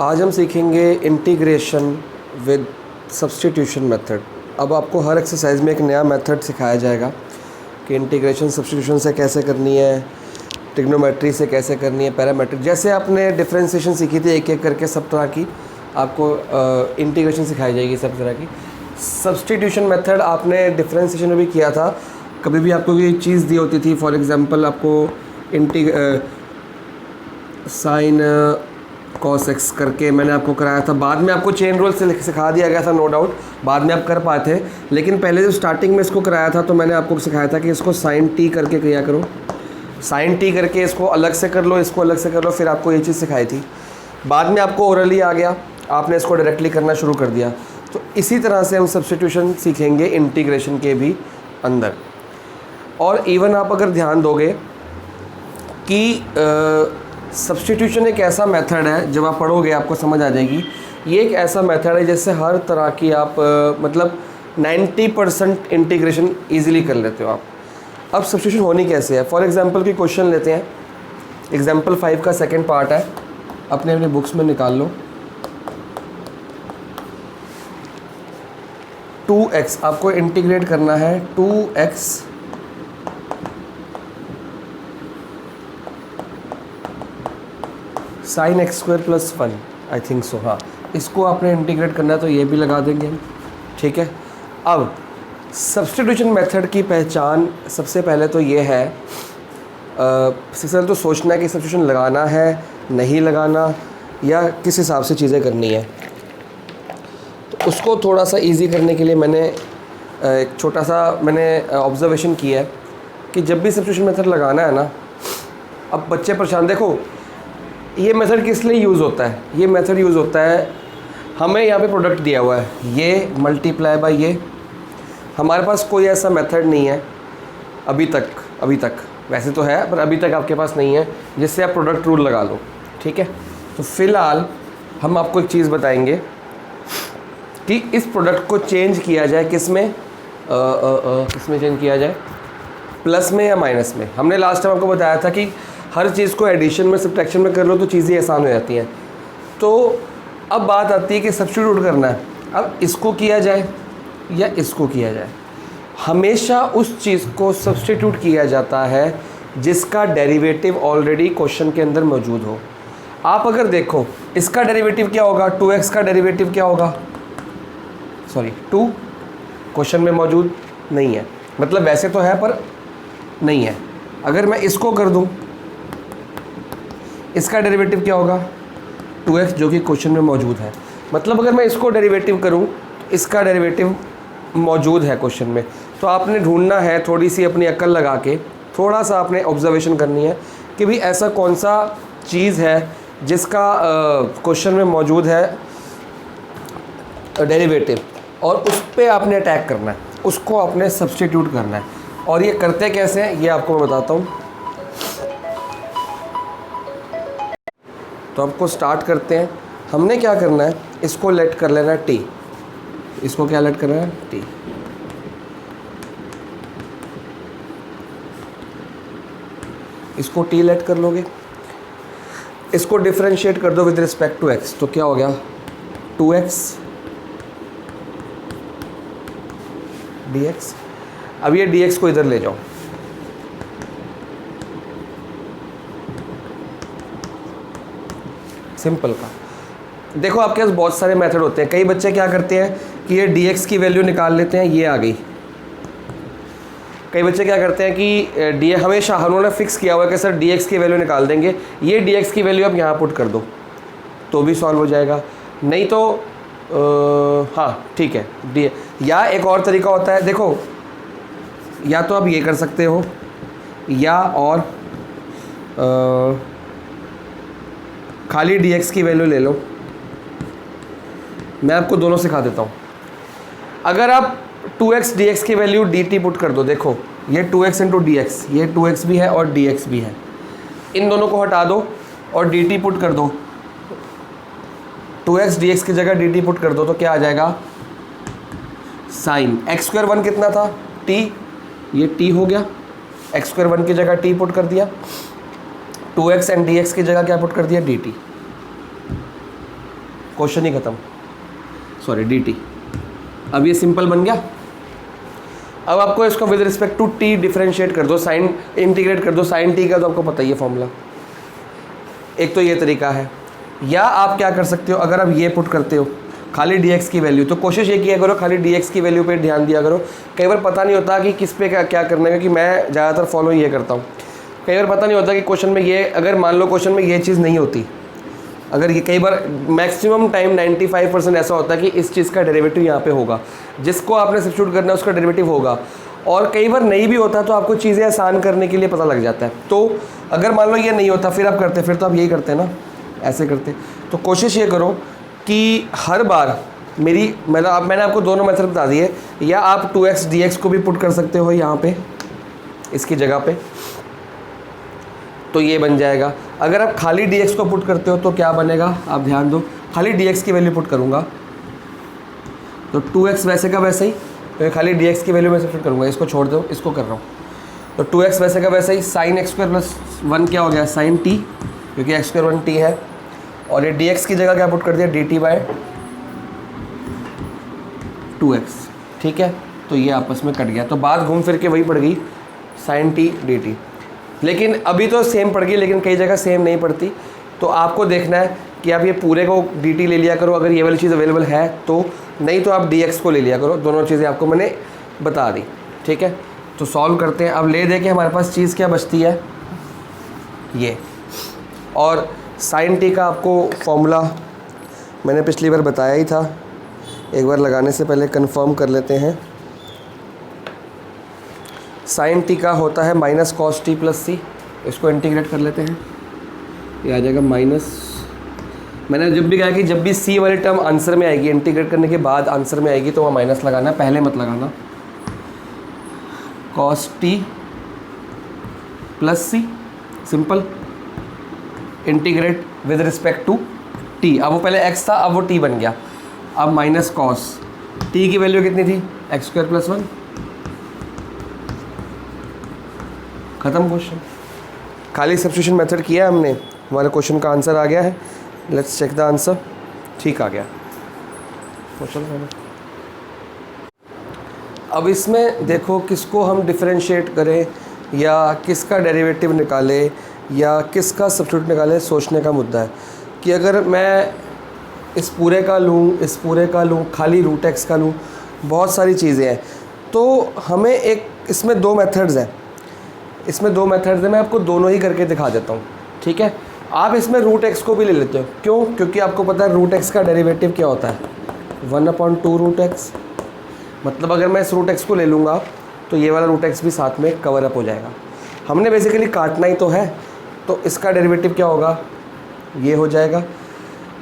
आज हम सीखेंगे इंटीग्रेशन विद सब्स्टिट्यूशन मेथड। अब आपको हर एक्सरसाइज में एक नया मेथड सिखाया जाएगा कि इंटीग्रेशन सब्स्टिट्यूशन से कैसे करनी है, ट्रिग्नोमेट्री से कैसे करनी है, पैरामेट्रिक, जैसे आपने डिफरेंशिएशन सीखी थी एक एक करके सब तरह की आपको इंटीग्रेशन सिखाई जाएगी सब तरह की। सब्स्टिट्यूशन मेथड आपने डिफरेंशिएशन में भी किया था। कभी भी आपको कोई चीज़ दी होती थी, फॉर एग्जांपल आपको साइन कॉस एक्स करके मैंने आपको कराया था। बाद में आपको चेन रूल से सिखा दिया गया था, नो डाउट, बाद में आप कर पाए थे। लेकिन पहले जब स्टार्टिंग में इसको कराया था तो मैंने आपको सिखाया था कि इसको साइन टी करके किया करो, साइन टी करके इसको अलग से कर लो, इसको अलग से कर लो, फिर आपको ये चीज़ सिखाई थी। बाद में आपको ओरली आ गया, आपने इसको डायरेक्टली करना शुरू कर दिया। तो इसी तरह से हम सब्स्टिट्यूशन सीखेंगे इंटीग्रेशन के भी अंदर। और इवन आप अगर ध्यान दोगे कि सब्स्टिट्यूशन एक ऐसा मेथड है, जब आप पढ़ोगे आपको समझ आ जाएगी, ये एक ऐसा मेथड है जैसे हर तरह की आप मतलब 90% इंटीग्रेशन ईजिली कर लेते हो आप। अब सब्स्टिट्यूशन होनी कैसे है, फॉर एग्जांपल की क्वेश्चन लेते हैं। एग्जांपल 5 का सेकंड पार्ट है, अपने अपने बुक्स में निकाल लो। 2x आपको इंटीग्रेट करना है, 2x sine x square plus 1, I think so, हाँ, इसको आपने इंटीग्रेट करना है तो ये भी लगा देंगे हम, ठीक है। अब सब्स्टिट्यूशन मेथड की पहचान सबसे पहले तो ये है, सबसे पहले तो सोचना है कि सब्स्टिट्यूशन लगाना है, नहीं लगाना, या किस हिसाब से चीज़ें करनी है। तो उसको थोड़ा सा इजी करने के लिए मैंने एक छोटा सा ऑब्जर्वेशन किया है कि जब भी सब्स्टिट्यूशन मेथड लगाना है ना, अब बच्चे परेशान, देखो ये मेथड किस लिए यूज़ होता है। ये मेथड यूज़ होता है, हमें यहाँ पे प्रोडक्ट दिया हुआ है, ये मल्टीप्लाई बाय ये। हमारे पास कोई ऐसा मेथड नहीं है अभी तक, वैसे तो है पर अभी तक आपके पास नहीं है जिससे आप प्रोडक्ट रूल लगा लो, ठीक है। तो फ़िलहाल हम आपको एक चीज़ बताएंगे कि इस प्रोडक्ट को चेंज किया जाए किस में चेंज किया जाए, प्लस में या माइनस में। हमने लास्ट टाइम आपको बताया था कि हर चीज़ को एडिशन में सब्ट्रैक्शन में कर लो तो चीज़ें आसान हो जाती हैं। तो अब बात आती है कि सब्स्टिट्यूट करना है, अब इसको किया जाए या इसको किया जाए। हमेशा उस चीज़ को सब्स्टिट्यूट किया जाता है जिसका डेरिवेटिव ऑलरेडी क्वेश्चन के अंदर मौजूद हो। आप अगर देखो इसका डेरिवेटिव क्या होगा, 2x का डेरिवेटिव क्या होगा, सॉरी 2 क्वेश्चन में मौजूद नहीं है, मतलब वैसे तो है पर नहीं है। अगर मैं इसको कर दूं, इसका डेरिवेटिव क्या होगा, 2x, जो कि क्वेश्चन में मौजूद है। मतलब अगर मैं इसको डेरिवेटिव करूं, इसका डेरिवेटिव मौजूद है क्वेश्चन में। तो आपने ढूंढना है, थोड़ी सी अपनी अक्ल लगा के थोड़ा सा आपने ऑब्जर्वेशन करनी है कि भाई ऐसा कौन सा चीज़ है जिसका क्वेश्चन में मौजूद है डेरिवेटिव, और उस पर आपने अटैक करना है, उसको आपने सब्स्टिट्यूट करना है। और ये करते कैसे हैं ये आपको मैं बताता हूँ। तो आपको स्टार्ट करते हैं। हमने क्या करना है, इसको लेट कर लेना है t, इसको क्या लेट करना है t। इसको t लेट कर लोगे, इसको डिफरेंशिएट कर दो विद रिस्पेक्ट टू x, तो क्या हो गया 2x dx। अब ये dx को इधर ले जाओ, सिंपल का। देखो आपके पास बहुत सारे मेथड होते हैं। कई बच्चे क्या करते हैं कि ये dx की वैल्यू निकाल लेते हैं, ये आ गई। कई बच्चे क्या करते हैं कि dx हमेशा उन्होंने फिक्स किया हुआ है कि सर dx की वैल्यू निकाल देंगे, ये dx की वैल्यू आप यहाँ पुट कर दो तो भी सॉल्व हो जाएगा। नहीं तो हाँ ठीक है, या एक और तरीका होता है, देखो या तो आप ये कर सकते हो, या और खाली dx की वैल्यू ले लो। मैं आपको दोनों सिखा देता हूँ। अगर आप 2x dx की वैल्यू dt पुट कर दो, देखो ये 2x इंटू dx, ये 2x भी है और dx भी है, इन दोनों को हटा दो और dt पुट कर दो। 2x dx की जगह dt पुट कर दो तो क्या आ जाएगा, साइन एक्स स्क्वायर 1 कितना था t, ये t हो गया, एक्स स्क्वायर 1 की जगह t पुट कर दिया, 2x एंड dx की जगह क्या पुट कर दिया dt। क्वेश्चन ही खत्म, सॉरी dt। अब ये सिंपल बन गया। अब आपको इसको with respect to t differentiate कर दो, साइन इंटीग्रेट कर दो साइन t का, तो आपको पता ही है फॉर्मूला। एक तो ये तरीका है, या आप क्या कर सकते हो, अगर आप ये पुट करते हो खाली dx की वैल्यू, तो कोशिश ये किया करो खाली dx की वैल्यू पे ध्यान दिया करो। कई बार पता नहीं होता कि किस पे क्या करना है, क्योंकि मैं ज़्यादातर फॉलो ये करता हूँ। कई बार पता नहीं होता कि क्वेश्चन में ये, अगर मान लो क्वेश्चन में ये चीज़ नहीं होती, अगर ये कई बार मैक्सिमम टाइम 95% ऐसा होता है कि इस चीज़ का डेरिवेटिव यहाँ पे होगा, जिसको आपने सब्स्टिट्यूट करना है उसका डेरिवेटिव होगा। और कई बार नहीं भी होता तो आपको चीज़ें आसान करने के लिए पता लग जाता है। तो अगर मान लो ये नहीं होता फिर आप करते, फिर तो आप यही करते ना, ऐसे करते। तो कोशिश ये करो कि हर बार मैंने आपको दोनों मेथड बता दिए, या आप 2x dx को भी पुट कर सकते हो यहाँ पे इसकी जगह पे, तो ये बन जाएगा। अगर आप खाली dx को पुट करते हो तो क्या बनेगा, आप ध्यान दो, खाली dx की वैल्यू पुट करूँगा तो 2x वैसे का वैसे ही, तो खाली dx की वैल्यू में सब्स्टिट्यूट करूँगा, इसको छोड़ दो, इसको कर रहा हूँ। तो 2x वैसे का वैसे ही, साइन x स्क्वायर प्लस 1 क्या हो गया, साइन t, क्योंकि x स्क्वायर 1t है। और ये dx की जगह क्या पुट कर दिया, dt बाय 2x, ठीक है। तो ये आपस में कट गया, तो बात घूम फिर के वही पड़ गई, साइन t dt। लेकिन अभी तो सेम पड़ गई, लेकिन कई जगह सेम नहीं पड़ती। तो आपको देखना है कि आप ये पूरे को dt ले लिया करो अगर ये वाली चीज़ अवेलेबल है तो, नहीं तो आप dx को ले लिया करो। दोनों चीज़ें आपको मैंने बता दी, ठीक है। तो सॉल्व करते हैं। अब ले दे के हमारे पास चीज़ क्या बचती है, ये। और साइन t का आपको फॉर्मूला मैंने पिछली बार बताया ही था, एक बार लगाने से पहले कंफर्म कर लेते हैं। साइन t का होता है माइनस कॉस t प्लस सी, इसको इंटीग्रेट कर लेते हैं, ये आ जाएगा माइनस। मैंने जब भी कहा कि जब भी c वाली टर्म आंसर में आएगी, इंटीग्रेट करने के बाद आंसर में आएगी, तो वहाँ माइनस लगाना, पहले मत लगाना। Cos t plus c, simple, integrate with respect to t। अब वो पहले x था, अब वो t बन गया। अब माइनस कॉस t की वैल्यू कितनी थी, एक्स स्क्वायर प्लस 1, ख़त्म क्वेश्चन। खाली सब्स्टिट्यूशन मेथड किया हमने, हमारे क्वेश्चन का आंसर आ गया है। लेट्स चेक द आंसर, ठीक आ गया क्वेश्चन। अब इसमें देखो किसको हम डिफरेंशिएट करें, या किसका डेरिवेटिव निकालें, या किसका सब्स्टिट्यूट निकालें, सोचने का मुद्दा है। कि अगर मैं इस पूरे का लूँ, इस पूरे का लूँ, खाली रूट एक्स का लूँ, बहुत सारी चीज़ें हैं। तो हमें एक, इसमें दो मेथड्स हैं, मैं आपको दोनों ही करके दिखा देता हूँ, ठीक है। आप इसमें रूट एक्स को भी ले लेते हो, क्यों, क्योंकि आपको पता है रूट एक्स का डेरिवेटिव क्या होता है, 1/2 रूट एक्स। मतलब अगर मैं इस रूट एक्स को ले लूँगा तो ये वाला रूट एक्स भी साथ में कवर अप हो जाएगा। हमने बेसिकली काटना ही तो है, तो इसका डेरिवेटिव क्या होगा, ये हो जाएगा।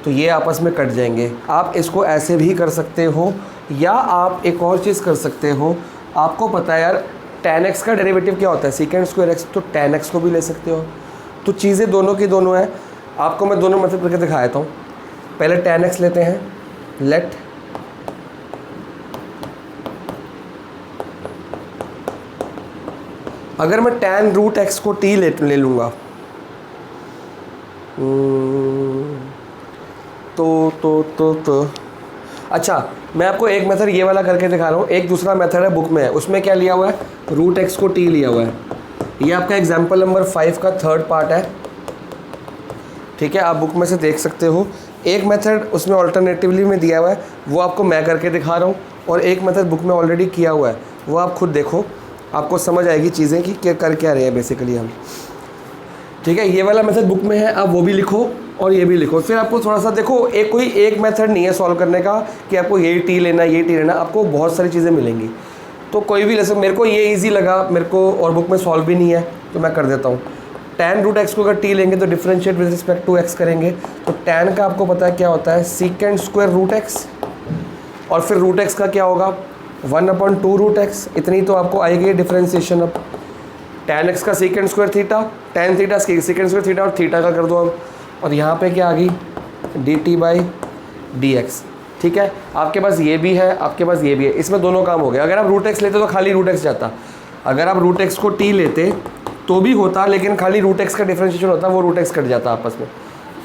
तो ये आपस में कट जाएंगे। आप इसको ऐसे भी कर सकते हो, या आप एक और चीज़ कर सकते हो। आपको पता है यार tan x का डेरिवेटिव क्या होता है, सेकेंड स्क्वायर x, तो tan x को भी ले सकते हो। तो चीज़ें दोनों की दोनों हैं। आपको मैं दोनों मेथड करके दिखा देता हूँ। पहले tan x लेते हैं, लेट अगर मैं tan रूट x को t ले लूँगा तो अच्छा, मैं आपको एक मेथड ये वाला करके दिखा रहा हूँ। एक दूसरा मेथड है बुक में है, उसमें क्या लिया हुआ है, रूट एक्स को t लिया हुआ है। ये आपका एग्जाम्पल नंबर 5 का थर्ड पार्ट है, ठीक है। आप बुक में से देख सकते हो। एक मेथड उसमें ऑल्टरनेटिवली में दिया हुआ है, वो आपको मैं करके दिखा रहा हूँ। और एक मेथड बुक में ऑलरेडी किया हुआ है, वो आप खुद देखो, आपको समझ आएगी चीज़ें कि क्या कर क्या रहे हैं बेसिकली हम, ठीक है। ये वाला मेथड बुक में है, आप वो भी लिखो और ये भी लिखो। फिर आपको थोड़ा सा देखो, कोई एक मेथड नहीं है सॉल्व करने का कि आपको ये टी लेना, ये टी लेना, आपको बहुत सारी चीज़ें मिलेंगी। तो कोई भी ले सकते। मेरे को ये इजी लगा, मेरे को, और बुक में सॉल्व भी नहीं है तो मैं कर देता हूँ। tan रूट एक्स को अगर टी लेंगे तो differentiate with respect to x करेंगे। तो tan का आपको पता है क्या होता है, सीकेंड स्क्वायर रूट एक्स, और फिर रूट एक्स का क्या होगा, 1/2 रूट एक्स। इतनी तो आपको आएगी डिफरेंशिएशन। अब tan x का secant square theta, tan theta secant square theta, और थीटा का कर दो अब। और यहाँ पे क्या आ गई, dt/dx, ठीक है। आपके पास ये भी है, आपके पास ये भी है, इसमें दोनों काम हो गए। अगर आप रूट एक्स लेते तो खाली रूट एक्स जाता, अगर आप रूट एक्स को t लेते तो भी होता, लेकिन खाली रूट एक्स का डिफरेंशिएशन होता, वो रूट एक्स कट जाता आपस में।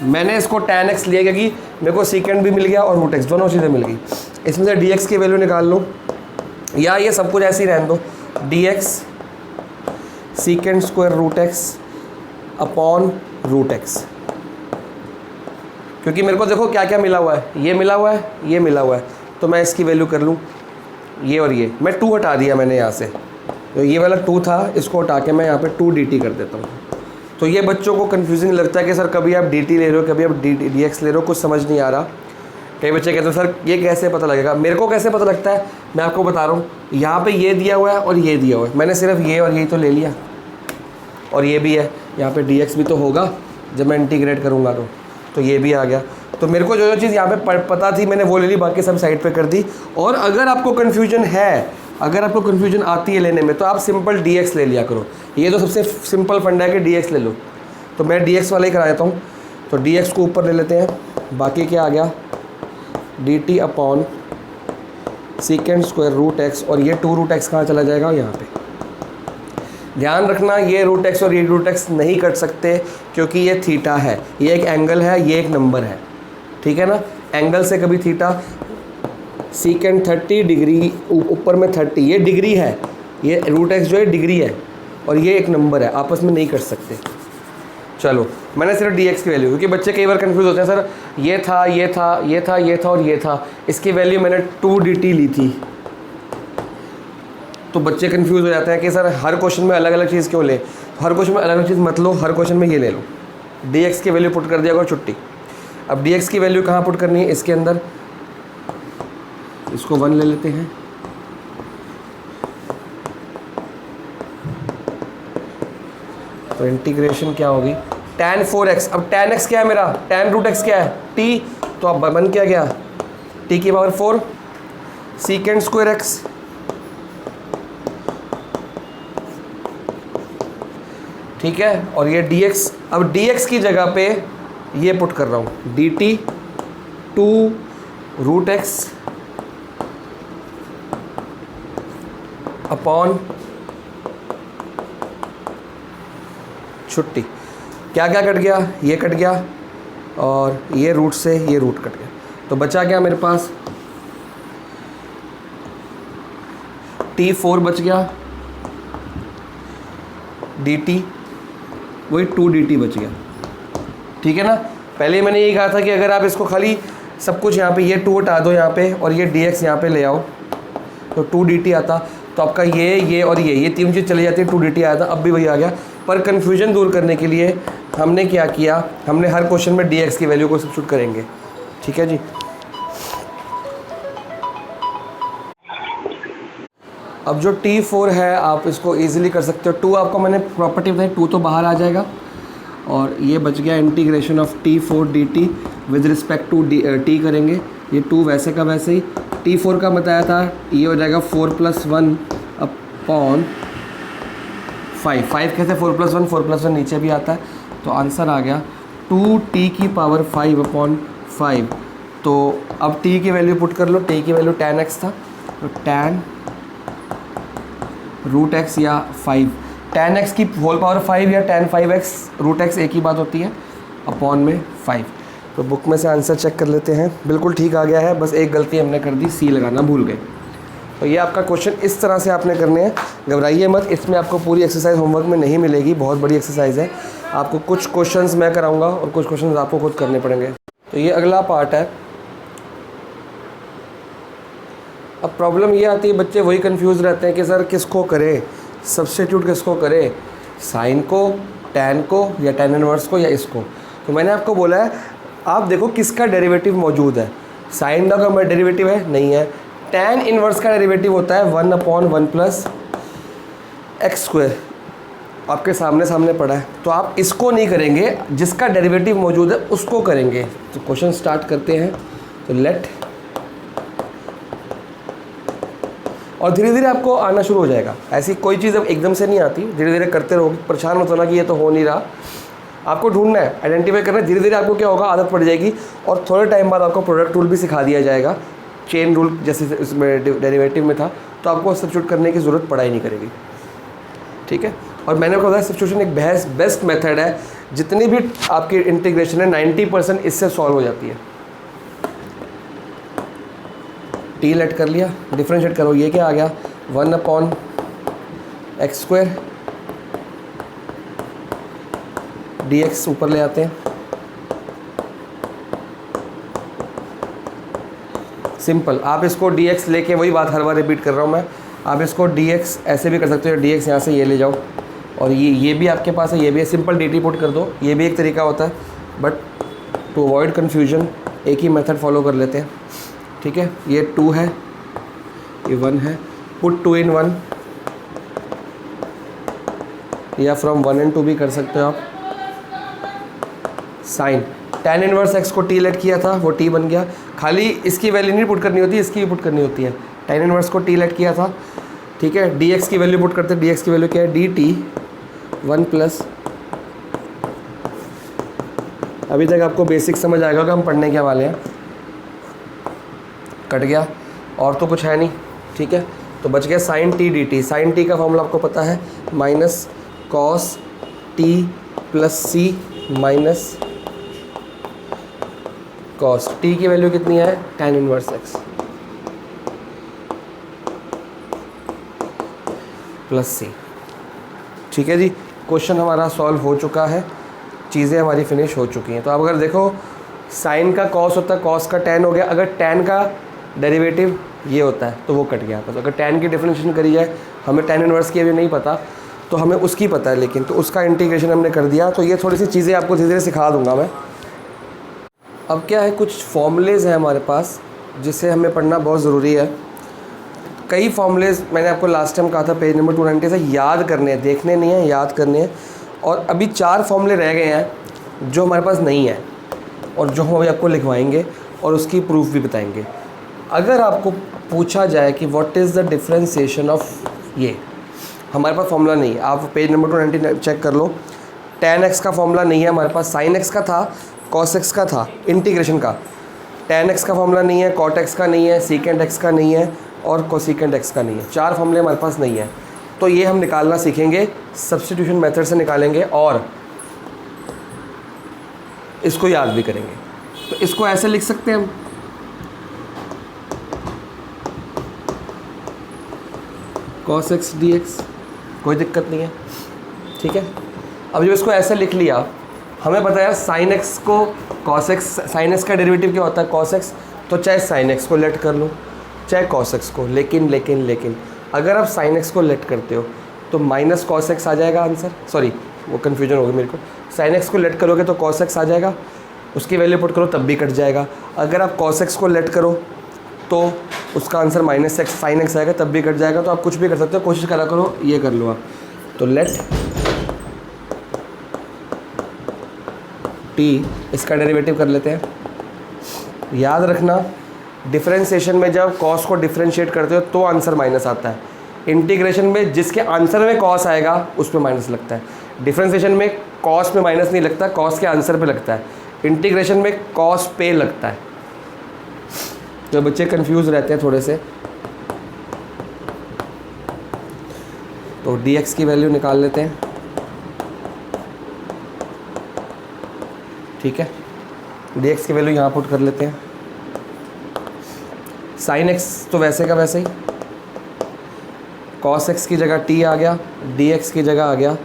मैंने इसको tan x लिया क्योंकि मेरे को सीकेंड भी मिल गया और रूट x दोनों चीज़ें मिल गई। इसमें से dx की वैल्यू निकाल लूँ या ये सब कुछ ऐसे ही रहने दो, dx secant square root x upon root x, क्योंकि मेरे को देखो क्या क्या मिला हुआ है, ये मिला हुआ है, ये मिला हुआ है, तो मैं इसकी वैल्यू कर लूँ ये और ये, मैं 2 हटा दिया मैंने यहाँ से, तो ये वाला 2 था, इसको हटा के मैं यहाँ पे 2 dt कर देता हूँ। तो ये बच्चों को कन्फ्यूजिंग लगता है कि सर कभी आप dt ले रहे हो, कभी आप dx ले रहे हो, कुछ समझ नहीं आ रहा। कई बच्चे कहते हैं सर ये कैसे पता लगेगा। मेरे को कैसे पता लगता है, मैं आपको बता रहा हूँ। यहाँ पे ये दिया हुआ है और ये दिया हुआ है, मैंने सिर्फ ये और यही तो ले लिया, और ये भी है, यहाँ पे dx भी तो होगा जब मैं इंटीग्रेट करूँगा तो ये भी आ गया। तो मेरे को जो जो चीज़ यहाँ पे पता थी मैंने वो ले ली, बाकी सब साइड पे कर दी। और अगर आपको कन्फ्यूजन है, अगर आपको कन्फ्यूजन आती है लेने में, तो आप सिंपल dx ले लिया करो। ये तो सबसे सिंपल फंडा है कि dx ले लो, तो मैं dx वाला ही करा देता हूँ। तो dx को ऊपर ले लेते हैं, बाकी क्या आ गया dt upon secant square root x, और ये 2 रूट x कहाँ चला जाएगा, यहाँ पे। ध्यान रखना ये रूट x और ये रूट x नहीं कट सकते, क्योंकि ये थीटा है, ये एक एंगल है, ये एक नंबर है, ठीक है ना। एंगल से कभी थीटा, सीकेंड 30 डिग्री, ऊपर में 30, ये डिग्री है, ये रूट x जो है डिग्री है, और ये एक नंबर है, आपस में नहीं कर सकते। चलो मैंने सिर्फ dx की वैल्यू, क्योंकि बच्चे कई बार कंफ्यूज होते हैं, सर ये था ये था ये था ये था और ये था, इसकी वैल्यू मैंने 2 dt ली थी। तो बच्चे कंफ्यूज हो जाते हैं कि सर हर क्वेश्चन में अलग अलग चीज़ क्यों ले, हर क्वेश्चन में अलग अलग चीज़ मत लो, हर क्वेश्चन में ये ले लो। dx की वैल्यू पुट कर दिया करो, छुट्टी। अब dx की वैल्यू कहाँ पुट करनी है, इसके अंदर, इसको 1 ले लेते हैं, तो इंटीग्रेशन क्या होगी tan 4x। अब tan x क्या है मेरा, tan रूट x क्या है t, तो अब बन क्या गया t की पावर 4 सीकेंड स्क्वायर x, ठीक है। और ये dx, अब dx की जगह पे ये पुट कर रहा हूँ dt 2 रूट x अपॉन छुट्टी। क्या क्या कट गया, ये कट गया, और ये रूट से ये रूट कट गया, तो बचा क्या मेरे पास t4 बच गया, dt वही 2 dt बच गया, ठीक है ना। पहले मैंने यही कहा था कि अगर आप इसको खाली सब कुछ यहाँ पे ये 2 हटा दो यहाँ पे, और ये dx यहाँ पे ले आओ, तो 2 dt आता, तो आपका ये और ये तीन चीज़ चली जाती है, 2 dt आया था, अब भी वही आ गया। पर कन्फ्यूजन दूर करने के लिए हमने क्या किया, हमने हर क्वेश्चन में dx की वैल्यू को सब्स्टिट्यूट करेंगे, ठीक है जी। अब जो t4 है आप इसको इजीली कर सकते हो। 2 आपको मैंने प्रॉपर्टी बताई, 2 तो बाहर आ जाएगा, और ये बच गया integration of t4 dt with respect to t करेंगे, ये 2 वैसे का वैसे ही। t4 का बताया था, ये हो जाएगा 4 + 1 अपॉन 5 कैसे 4 + 1, 4 + 1 नीचे भी आता है, तो आंसर आ गया 2t की पावर 5 अपॉन 5। तो अब t की वैल्यू पुट कर लो, t की वैल्यू tan x था, तो tan रूट x या 5, tan x की होल पावर 5 या tan 5x रूट x एक ही बात होती है, अपॉन में 5। तो बुक में से आंसर चेक कर लेते हैं, बिल्कुल ठीक आ गया है, बस एक गलती हमने कर दी, सी लगाना भूल गए। तो ये आपका क्वेश्चन इस तरह से आपने करने हैं, घबराइए मत, इसमें आपको पूरी एक्सरसाइज होमवर्क में नहीं मिलेगी, बहुत बड़ी एक्सरसाइज है। आपको कुछ क्वेश्चंस मैं कराऊंगा और कुछ क्वेश्चंस आपको खुद करने पड़ेंगे। तो ये अगला पार्ट है। अब प्रॉब्लम ये आती है, बच्चे वही कंफ्यूज रहते हैं कि सर किसको करें, सब्स्टिट्यूट किसको करें, साइन को, टैन को, या टैन इनवर्स को, या इसको। तो मैंने आपको बोला है आप देखो किसका डेरिवेटिव मौजूद है। साइन का डेरिवेटिव है, नहीं है। टैन इनवर्स का डेरिवेटिव होता है 1/1 + x², आपके सामने पड़ा है, तो आप इसको नहीं करेंगे, जिसका डेरिवेटिव मौजूद है उसको करेंगे। तो क्वेश्चन स्टार्ट करते हैं। तो लेट, और धीरे धीरे आपको आना शुरू हो जाएगा, ऐसी कोई चीज़ अब एकदम से नहीं आती, धीरे धीरे करते रहोगे, परेशान मत होना कि ये तो हो नहीं रहा, आपको ढूंढना है, आइडेंटिफाई करना है। धीरे धीरे आपको क्या होगा, आदत पड़ जाएगी, और थोड़े टाइम बाद आपको प्रोडक्ट रूल भी सिखा दिया जाएगा, चेन रूल जैसे इसमें डेरिवेटिव में था, तो आपको सब्स्टिट्यूट करने की ज़रूरत पड़ा ही नहीं करेगी, ठीक है। और मैंने आपको बताया सब्स्टिट्यूशन एक बेस्ट मेथड है जितनी भी आपकी इंटीग्रेशन है 90% इससे सॉल्व हो जाती है। टी लेट कर लिया, डिफ्रेंशिएट करो, ये क्या आ गया 1/x², dx ऊपर ले आते हैं, सिंपल। आप इसको dx लेके, वही बात हर बार रिपीट कर रहा हूँ मैं, आप इसको dx ऐसे भी कर सकते हो, dx यहाँ से ये ले जाओ और ये भी आपके पास है, ये भी है, सिंपल dt पुट कर दो, ये भी एक तरीका होता है। बट टू अवॉइड कन्फ्यूजन एक ही मेथड फॉलो कर लेते हैं, ठीक है। ये 2 है, ये 1 है, पुट 2 in 1, या फ्रॉम 1 and 2 भी कर सकते हो आप। साइन tan इनवर्स x को t लेट किया था, वो t बन गया। खाली इसकी वैल्यू नहीं पुट करनी होती, इसकी भी पुट करनी होती है। tan इनवर्स को t लेट किया था, ठीक है। dx की वैल्यू पुट करते हैं, dx की वैल्यू क्या है dt 1+, अभी तक आपको बेसिक समझ आएगा कि हम पढ़ने क्या वाले हैं। कट गया, और तो कुछ है नहीं, ठीक है। तो बच गया sin t dt। sin t का फॉर्मूला आपको पता है, minus cos t plus c minus cos t की वैल्यू कितनी है tan inverse x plus c, ठीक है जी। क्वेश्चन हमारा सॉल्व हो चुका है, चीज़ें हमारी फिनिश हो चुकी हैं। तो अब अगर देखो साइन का cos होता है, cos का tan हो गया, अगर tan का डेरिवेटिव ये होता है तो वो कट गया। बस अगर tan की डिफरेंशिएशन करी जाए, हमें tan इनवर्स की अभी नहीं पता तो हमें उसकी पता है, लेकिन तो उसका इंटीग्रेशन हमने कर दिया। तो ये थोड़ी सी चीज़ें आपको धीरे धीरे सिखा दूंगा मैं। अब क्या है, कुछ फॉर्मूलेज़ हैं हमारे पास जिसे हमें पढ़ना बहुत ज़रूरी है। कई फॉर्मूलेज़ मैंने आपको लास्ट टाइम कहा था पेज नंबर 290 से याद करने हैं, देखने नहीं है, याद करने हैं। और अभी 4 फॉर्मूले रह गए हैं जो हमारे पास नहीं है और जो हम अभी आपको लिखवाएंगे और उसकी प्रूफ भी बताएंगे। अगर आपको पूछा जाए कि what is the differentiation of ये, हमारे पास फॉर्मूला नहीं है, आप पेज नंबर 290 चेक कर लो। tan x का फॉर्मूला नहीं है हमारे पास, sin x का था, cos x का था इंटीग्रेशन का। tan x का फॉर्मूला नहीं है, cot x का नहीं है, secant x का नहीं है और कोसिकेंट x का नहीं है। 4 फॉर्मूले हमारे पास नहीं है। तो ये हम निकालना सीखेंगे, सब्स्टिट्यूशन मेथड से निकालेंगे और इसको याद भी करेंगे। तो इसको ऐसे लिख सकते हैं हम, cos x dx, कोई दिक्कत नहीं है, ठीक है। अब जब इसको ऐसे लिख लिया, हमें पता है sin x को cos x, sin x का डेरिवेटिव क्या होता है cos x, तो चाहे sin x को लेट कर लो चाहे cos x को, लेकिन अगर आप sin x को लेट करते हो तो माइनस cos x आ जाएगा आंसर। सॉरी, वो कन्फ्यूजन होगी मेरे को। sin x को लेट करोगे तो cos x आ जाएगा, उसकी वैल्यू पुट करो तब भी कट जाएगा। अगर आप cos x को लेट करो तो उसका answer minus x sin x आएगा, तब भी कट जाएगा। तो आप कुछ भी कर सकते हो, कोशिश करा करो ये कर लो आप। तो लेट t, इसका डेरिवेटिव कर लेते हैं। याद रखना, डिफरेंशिएशन में जब cos को डिफरेंशिएट करते हो तो आंसर माइनस आता है। इंटीग्रेशन में जिसके आंसर में cos आएगा उस पर माइनस लगता है। डिफरेंशिएशन में cos में माइनस नहीं लगता, cos के आंसर पे लगता है। इंटीग्रेशन में cos पे लगता है। तो बच्चे कंफ्यूज रहते हैं थोड़े से। तो dx की वैल्यू निकाल लेते हैं, ठीक है। dx की वैल्यू यहाँ पुट कर लेते हैं। sin x तो वैसे का वैसे ही, cos x की जगह t आ गया, dx की जगह आ गया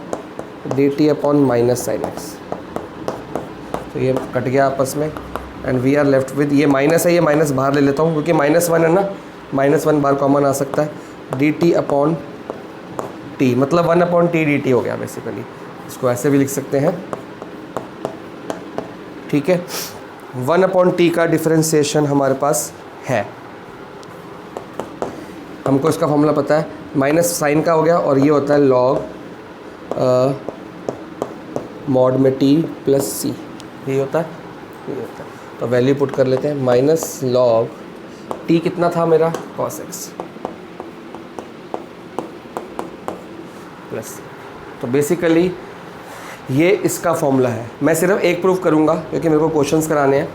dt upon minus sin x। तो ये कट गया आपस में and we are left with, ये माइनस है, ये माइनस बाहर ले लेता हूँ क्योंकि -1 है ना, -1 बाहर कॉमन आ सकता है। dt अपॉन t, मतलब 1 अपॉन t dt हो गया बेसिकली। इसको ऐसे भी लिख सकते हैं, ठीक है। 1 अपॉन t का डिफरेंशिएशन हमारे पास है, हमको इसका फॉर्मूला पता है, माइनस साइन का हो गया और ये होता है लॉग मॉड में t प्लस c, ये होता है, ये होता है। तो वैल्यू पुट कर लेते हैं, माइनस लॉग t कितना था मेरा cos x प्लस। तो बेसिकली ये इसका फॉर्मूला है। मैं सिर्फ एक प्रूफ करूँगा क्योंकि मेरे को क्वेश्चंस कराने हैं,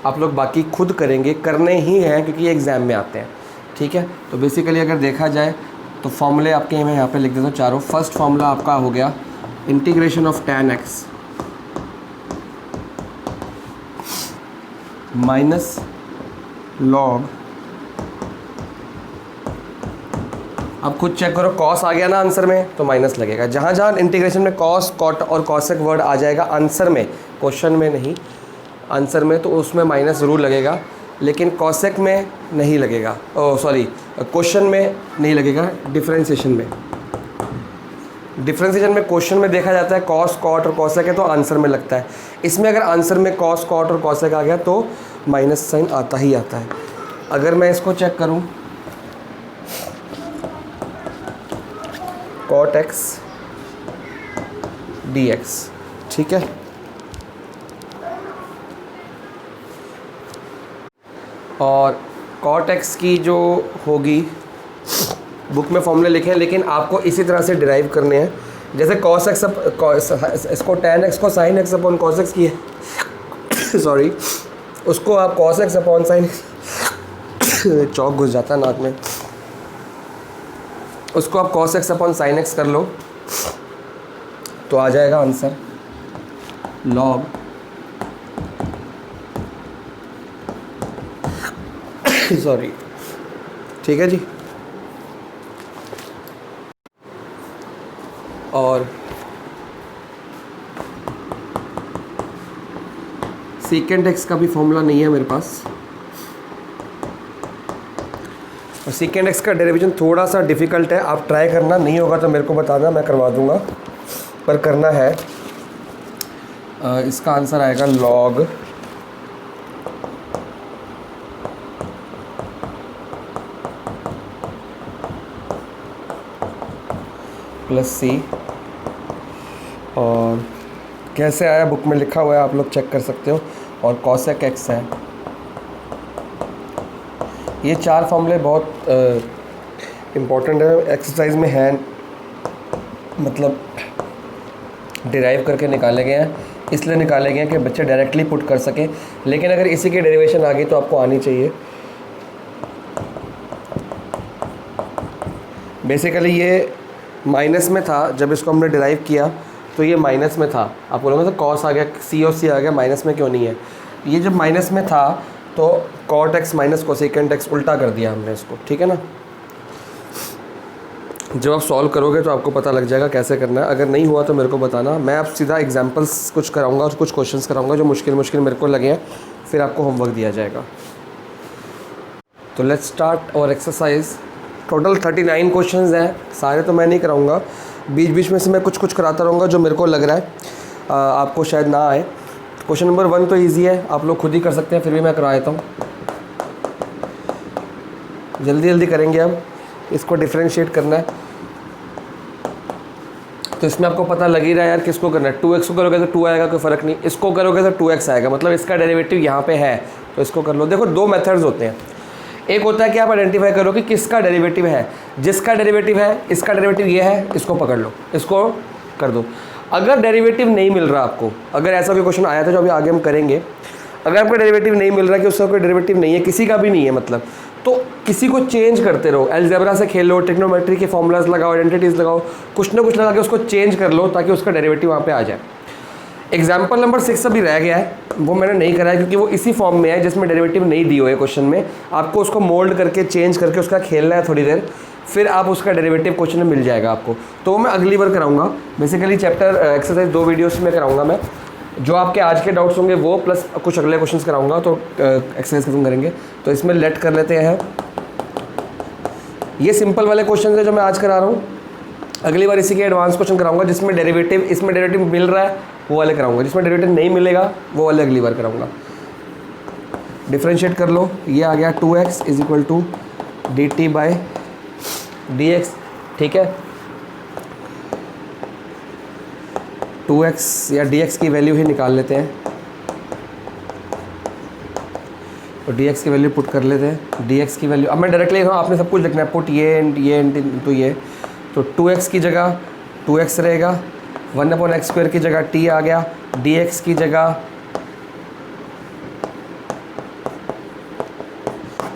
आप लोग बाकी खुद करेंगे, करने ही हैं क्योंकि ये एग्ज़ाम में आते हैं, ठीक है। तो बेसिकली अगर देखा जाए तो फॉर्मूले आपके मैं यहाँ पे लिख देता हूँ चारों। फर्स्ट फॉर्मूला आपका हो गया integration of tan x minus log, अब खुद चेक करो, कॉस आ गया ना आंसर में तो माइनस लगेगा। जहाँ जहाँ इंटीग्रेशन में कॉस, कॉट और कॉसेक वर्ड आ जाएगा आंसर में, क्वेश्चन में नहीं, आंसर में, तो उसमें माइनस ज़रूर लगेगा, लेकिन कॉसेक में नहीं लगेगा, ओ सॉरी क्वेश्चन में नहीं लगेगा, डिफरेंशिएशन में। डिफरेंशिएशन में क्वेश्चन में देखा जाता है कॉस, कॉट और कॉसेक है तो आंसर में लगता है। इसमें अगर आंसर में कॉस, कॉट और कॉसेक आ गया तो माइनस साइन आता ही आता है। अगर मैं इसको चेक करूं, कॉट एक्स डी एक्स, ठीक है, और कॉट एक्स की जो होगी, बुक में फॉर्मूले लिखे हैं लेकिन आपको इसी तरह से डिराइव करने हैं। जैसे कॉस एक्स, इसको टैन एक्स को sine x upon cos x की है सॉरी, उसको आप कॉस एक्स अपॉन साइन चौक घुस जाता है नाक में, उसको आप cos x upon sine x कर लो तो आ जाएगा आंसर लॉग सॉरी, ठीक है जी। और सीकेंट एक्स का भी फॉर्मूला नहीं है मेरे पास, और सीकेंट एक्स का डेरिवेशन थोड़ा सा डिफ़िकल्ट है, आप ट्राई करना, नहीं होगा तो मेरे को बताना, मैं करवा दूंगा, पर करना है। इसका आंसर आएगा लॉग प्लस सी, और कैसे आया बुक में लिखा हुआ है, आप लोग चेक कर सकते हो, और कॉसेक एक्स है। ये चार फॉर्मूले बहुत इम्पोर्टेंट है, एक्सरसाइज में है, मतलब डिराइव करके निकाले गए हैं, इसलिए निकाले गए हैं कि बच्चे डायरेक्टली पुट कर सकें, लेकिन अगर इसी की डेरिवेशन आ गई तो आपको आनी चाहिए। बेसिकली ये माइनस में था, जब इसको हमने डिराइव किया तो ये माइनस में था, आप बोलोगे तो कॉस आ गया, सी और सी आ गया, माइनस में क्यों नहीं है? ये जब माइनस में था तो cot x minus cosecant x उल्टा कर दिया हमने इसको, ठीक है ना। जब आप सॉल्व करोगे तो आपको पता लग जाएगा कैसे करना है, अगर नहीं हुआ तो मेरे को बताना, मैं आप सीधा एग्जांपल्स कुछ कराऊंगा और कुछ क्वेश्चंस कराऊंगा जो मुश्किल मेरे को लगे हैं, फिर आपको होमवर्क दिया जाएगा। तो लेट्स स्टार्ट और एक्सरसाइज। टोटल 39 क्वेश्चंस हैं, सारे तो मैं नहीं कराऊंगा, बीच बीच में से मैं कुछ कराता रहूँगा जो मेरे को लग रहा है आपको शायद ना आए। क्वेश्चन नंबर 1 तो ईजी है, आप लोग खुद ही कर सकते हैं, फिर भी मैं करा देता हूँ, जल्दी करेंगे। अब इसको डिफ्रेंशिएट करना है, तो इसमें आपको पता लग ही रहा है यार किसको करना है। 2x को करोगे तो 2 आएगा, कोई फ़र्क नहीं, इसको करोगे तो 2x आएगा, मतलब इसका डेरिवेटिव यहाँ पे है, तो इसको कर लो। देखो 2 मेथड्स होते हैं, एक होता है कि आप आइडेंटिफाई करो कि किसका डेरिवेटिव है, जिसका डेरिवेटिव है, इसका डेरिवेटिव ये है, इसको पकड़ लो, इसको कर दो। अगर डेरिवेटिव नहीं मिल रहा आपको, अगर ऐसा कोई क्वेश्चन आया था जो अभी आगे हम करेंगे, अगर आपको डेरिवेटिव नहीं मिल रहा कि उसका कोई डेरिवेटिव नहीं है, किसी का भी नहीं है मतलब, तो किसी को चेंज करते रहो, अलजेब्रा से खेलो, ट्रिग्नोमेट्री के फॉर्मूलाज लगाओ, आइडेंटिटीज लगाओ, कुछ ना कुछ लगा के उसको चेंज कर लो ताकि उसका डेरिवेटिव वहाँ पे आ जाए। एग्जाम्पल नंबर 6 अभी रह गया है, वो मैंने नहीं कराया क्योंकि वो इसी फॉर्म में है जिसमें डेरिवेटिव नहीं दी हुई है क्वेश्चन में, आपको उसको मोल्ड करके चेंज करके उसका खेलना है थोड़ी देर, फिर आप उसका डेरिवेटिव क्वेश्चन में मिल जाएगा आपको, तो वो मैं अगली बार कराऊंगा। बेसिकली चैप्टर एक्सरसाइज 2 वीडियोस में कराऊंगा मैं, जो आपके आज के डाउट्स होंगे वो प्लस कुछ अगले क्वेश्चंस कराऊंगा, तो एक्सरसाइज खत्म करेंगे। तो इसमें लेट कर लेते हैं, ये सिंपल वाले क्वेश्चन है जो मैं आज करा रहा हूँ, अगली बार इसी के एडवांस क्वेश्चन कराऊंगा जिसमें डेरिवेटिव, इसमें डेरिवेटिव मिल रहा है वो वाले कराऊंगा, जिसमें डेरिवेटिव नहीं मिलेगा वो वाले अगली बार कराऊंगा। डिफ्रेंशिएट कर लो, ये आ गया 2x is equal to dt by dx, ठीक है। 2x या dx की वैल्यू ही निकाल लेते हैं, और dx की वैल्यू पुट कर लेते हैं, dx की वैल्यू अब मैं डायरेक्टली आपने सब कुछ लिखना है, पुट ये तो ये, तो 2x की जगह 2x रहेगा, 1/x² की जगह t आ गया, dx की जगह,